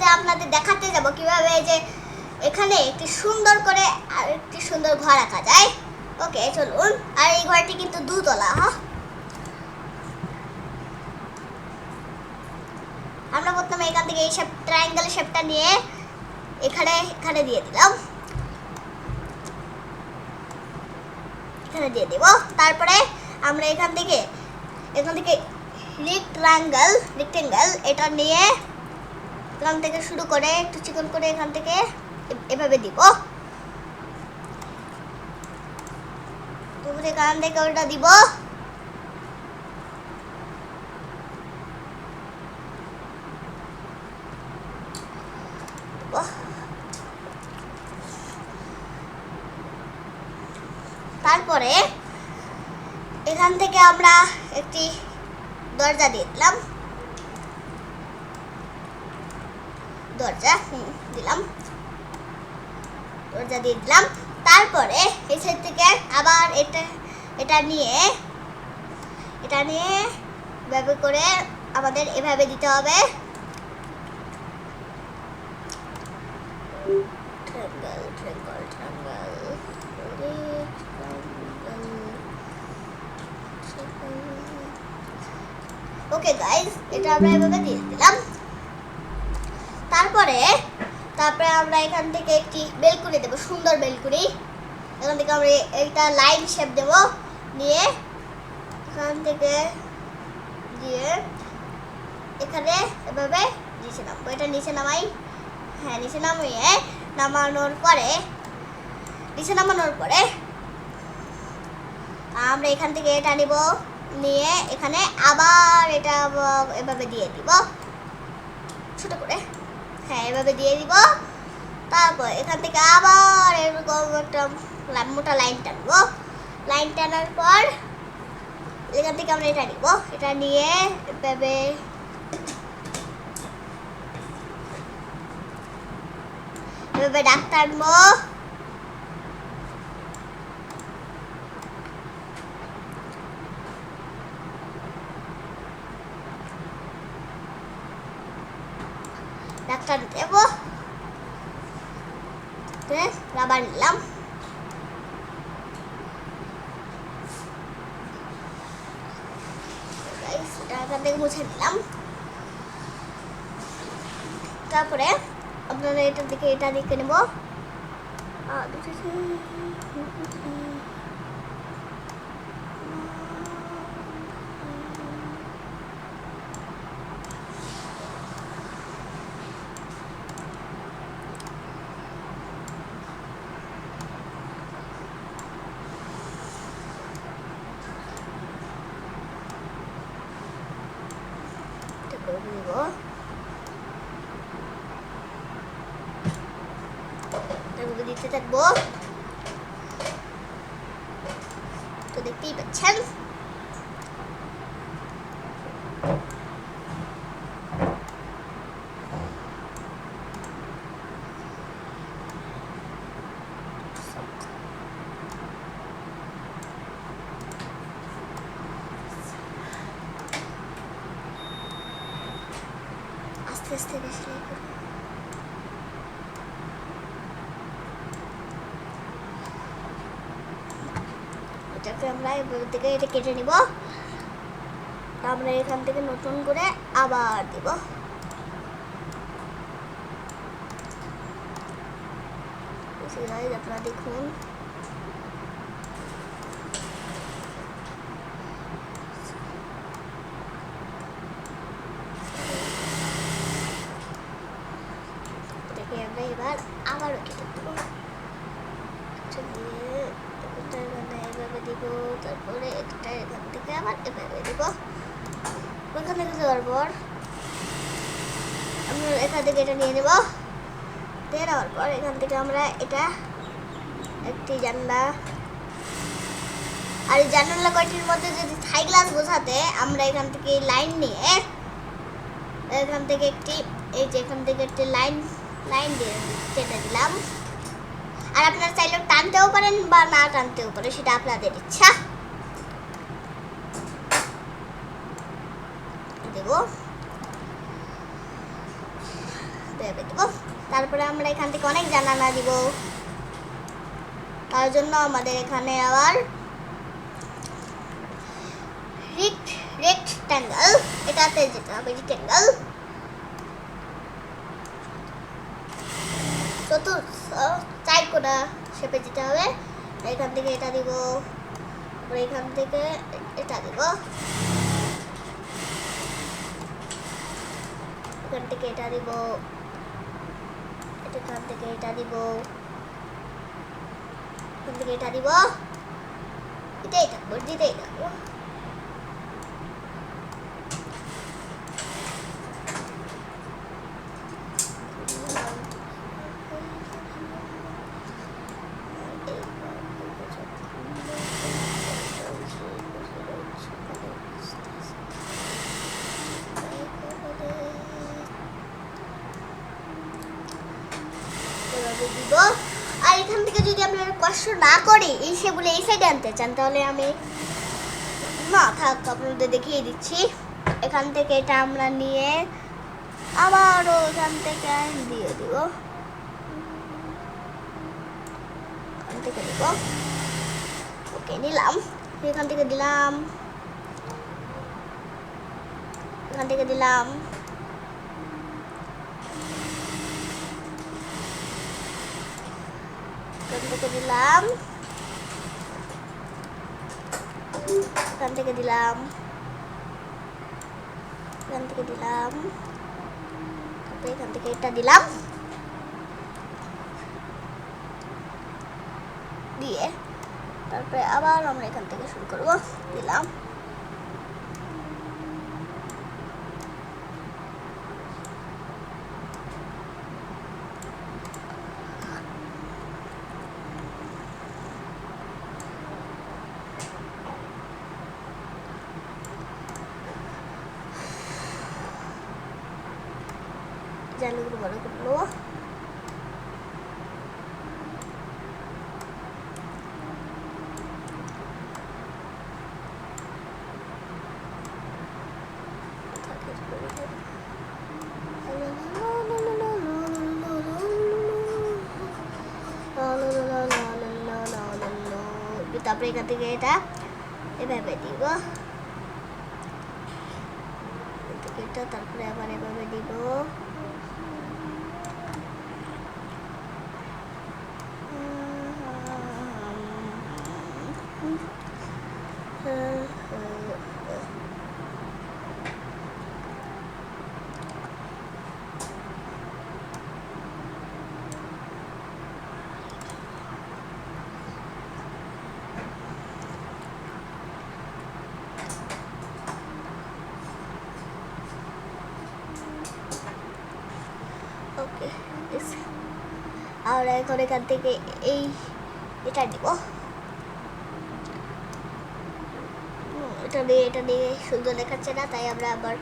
ভিডিওতে আপনাদের দেখাতে যাব কিভাবে যে এখানে একটি সুন্দর করে আর একটি সুন্দর ঘর আঁকা যায়। ওকে চলুন। আর এই ঘরটি কিন্তু দুতলা। আমরা প্রথমে এখান থেকে এই শেপ ট্রায়াঙ্গেল শেপটা নিয়ে এখানে দিয়ে দিলাম, এখানে দিয়ে দেব। তারপরে আমরা এখান থেকে রেক্ট্যাঙ্গেল এটা নিয়ে এখান থেকে শুরু করে একটু চিকন করে এখান থেকে এভাবে দিব। তারপরে এখান থেকে ওটা দিব। তারপরে এখান থেকে আমরা একটি দরজা দিয়ে দিলাম, দরজা দিয়ে দিলাম। তারপরে এই সাইড থেকে আবার এটা নিয়ে এভাবে করে আমাদের এভাবে দিতে হবে। ওকে গাইস, এটা আমরা এভাবে দিয়ে দিলাম। তারপরে আমরা এখান থেকে একটি বেলকুনি দেব, সুন্দর বেলকুনি। এখান থেকে আমরা একটা লাইন শেপ দেব, নিয়ে এখান থেকে দিয়ে এখানে এভাবে নিচে নামাবো। এটা নিচে নামাই, হ্যাঁ নিচে নামিয়ে নামানোর পরে আমরা এখান থেকে এটা নিব, নিয়ে এখানে আবার এটা এভাবে দিয়ে দিব ছোট করে, হ্যাঁ এভাবে দিয়ে দিব। তারপর এখান থেকে আবার এরকম একটা মোটা লাইন টানবো। লাইন টানার পর এখান থেকে আমরা এটা নিব, এটা নিয়ে এভাবে দাগ টানবো। ডাক্তার দেব, রাবার নিলাম। এখান থেকে মুছে নিলাম। তারপরে আপনারা এটা দিকে নেব। দিতে থাকবো, তো দেখতেই পাচ্ছেন। আস্তে আস্তে বেশি আমরা এভাবে থেকে এটা কেটে নিব। আমরা এখান থেকে নতুন করে আবার দিব। আপনারা দেখুন, এটাকে আমরা এবার আবারও কেটে দেবো। এভাবে দিব, তারপরে একটা এখান থেকে আবার এভাবে দিব। ওখান থেকে দেওয়ার পর আমরা এখান থেকে এটা নিয়ে নেব। নেওয়ার পর এখান থেকে আমরা এটা একটি জানলা, আর এই জানালা কয়টির মধ্যে যদি থাই গ্লাস বোঝাতে আমরা এখান থেকে লাইন নিয়ে এখান থেকে একটি লাইন দিয়ে কেটে দিলাম। আর আপনারা চাইলে টানতেও পারেন বা না টানতেও পারেন, সেটা আপনাদের ইচ্ছা। দেব এভাবে দিব। তারপরে আমরা এখান থেকে অনেক জানালা দিব, তার জন্য আমাদের এখানে আবার রেক্ট্যাঙ্গেল, এটাতে যেতে হবে, রেক্ট্যাঙ্গেল চারকোনা শেপে যেতে হবে। এখান থেকে এটা দিব, এখান থেকে এটা দিব, এখান থেকে এটা দিব, এখান থেকে এটা দিব, এখান থেকে এটা দিব, এটাই থাকবো, দিতেই থাকবো। দিব। আর এখান থেকে যদি আপনারা কষ্ট না করে এই সেগুলো এই সাইডে আনতে চান, তাহলে আমি না থাক আপনাদের দেখিয়ে দিচ্ছি। এখান থেকে এটা আমরা নিয়ে আবারও এখান থেকে দিয়ে দিব, এখান থেকে দিব, ওকে নিলাম, এখান থেকে দিলাম, এখান থেকে দিলাম, এখান থেকে দিলাম, এখান থেকে দিলাম, এখান থেকে দিলাম, তারপরে এখান থেকে এটা দিলাম, দিয়ে তারপরে আবার আমরা এখান থেকে শুরু করবো, দিলাম, জানলাগুলো বড় করলো, তারপরে এখান থেকে এটা এভাবে দিব, এটা তারপরে আবার এভাবে দিব, ওকে। আর এখন এখান থেকে এই এটা দিব, এটা দিয়ে সুন্দর দেখাচ্ছে না, তাই আমরা আবার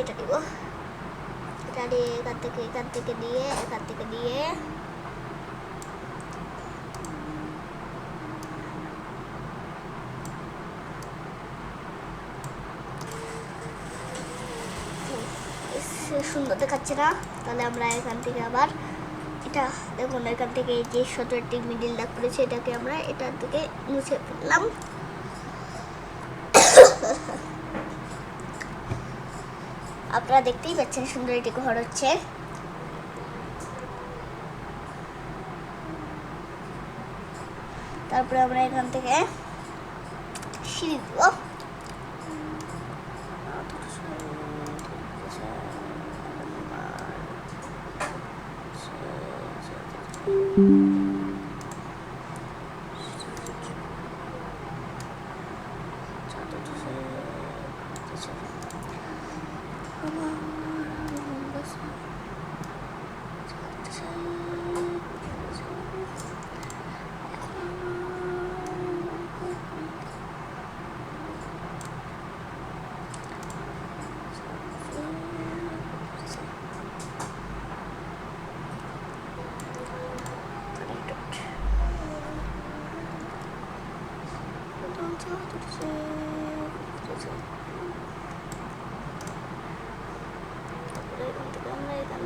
এটা দিব, এটা দিয়ে এখান থেকে দিয়ে এখান থেকে দিয়ে সুন্দর দেখাচ্ছে না, তাহলে আমরা এখান থেকে আবার এটা দেখুন, এখান থেকে যে 17টি মিডিল দাগ পড়েছে এটাকে আমরা এটা থেকে মুছে ফেললাম। আপনারা দেখতেই পাচ্ছেন সুন্দর এটি ঘর হচ্ছে। তারপরে আমরা এখান থেকে সিঁড়ি দিব,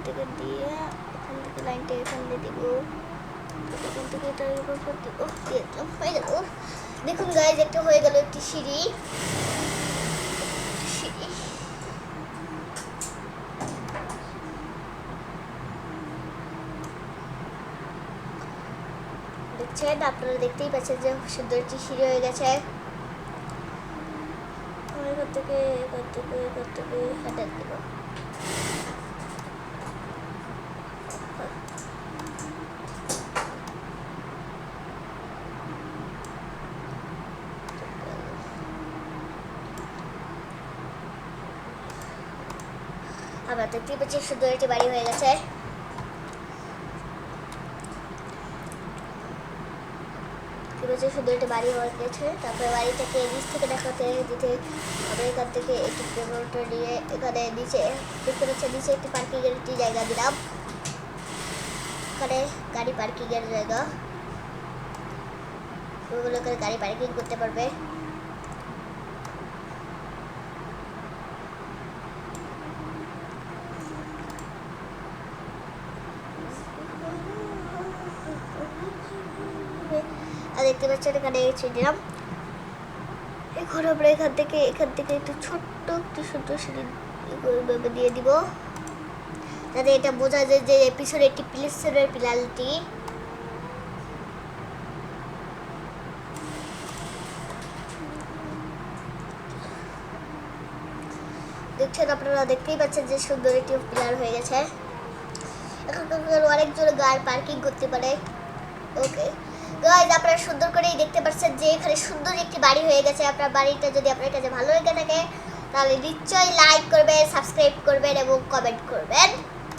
থেকে দিয়ে এখান থেকে লাইনটা এখানে দিব, এখান থেকে এটা এবার করে দিব, দিয়ে দিলাম, হয়ে গেল। দেখুন গাইজ একটা হয়ে গেল একটি সিঁড়ি। দেখছেন, আপনারা দেখতেই পাচ্ছেন যে সুন্দর একটি সিঁড়ি হয়ে গেছে। এখান থেকে হেঁটে দেব। আমরা দেখতেই পাচ্ছি সুন্দর একটি বাড়ি হয়ে গেছে। সুন্দর একটা বাড়ি হয়ে গেছে। তারপরে বাড়িটাকে নিচ থেকে দেখাতে দিতে আমরা এখান থেকে একটু কেবলটা নিয়ে এখানে নিচে দেখতে পাচ্ছি, নিচে একটি পার্কিংয়ের একটি জায়গা দিলাম। এখানে গাড়ি পার্কিংয়ের জায়গা, ওগুলো করে গাড়ি পার্কিং করতে পারবে। দেখতে পাচ্ছেন এখানে ছেড়ে দিলাম। এখন আমরা এখান থেকে একটু ছোট্ট একটু সুন্দর সিঁড়ি দিয়ে দিব, যাতে এটা বোঝা যায় যে পিছনে একটি প্লেসের পিলালটি। দেখছেন, আপনারা দেখতেই পাচ্ছেন যে সুন্দর একটি পিলার হয়ে গেছে। এখন অনেকজন গাড়ি পার্কিং করতে পারে। ওকে গাইজ, আপনারা সুন্দর করেই দেখতে পাচ্ছেন যে এখানে সুন্দর একটি বাড়ি হয়ে গেছে। আপনার বাড়িটা যদি আপনার কাছে ভালো লেগে থাকে তাহলে নিশ্চয়ই লাইক করবেন, সাবস্ক্রাইব করবেন এবং কমেন্ট করবেন।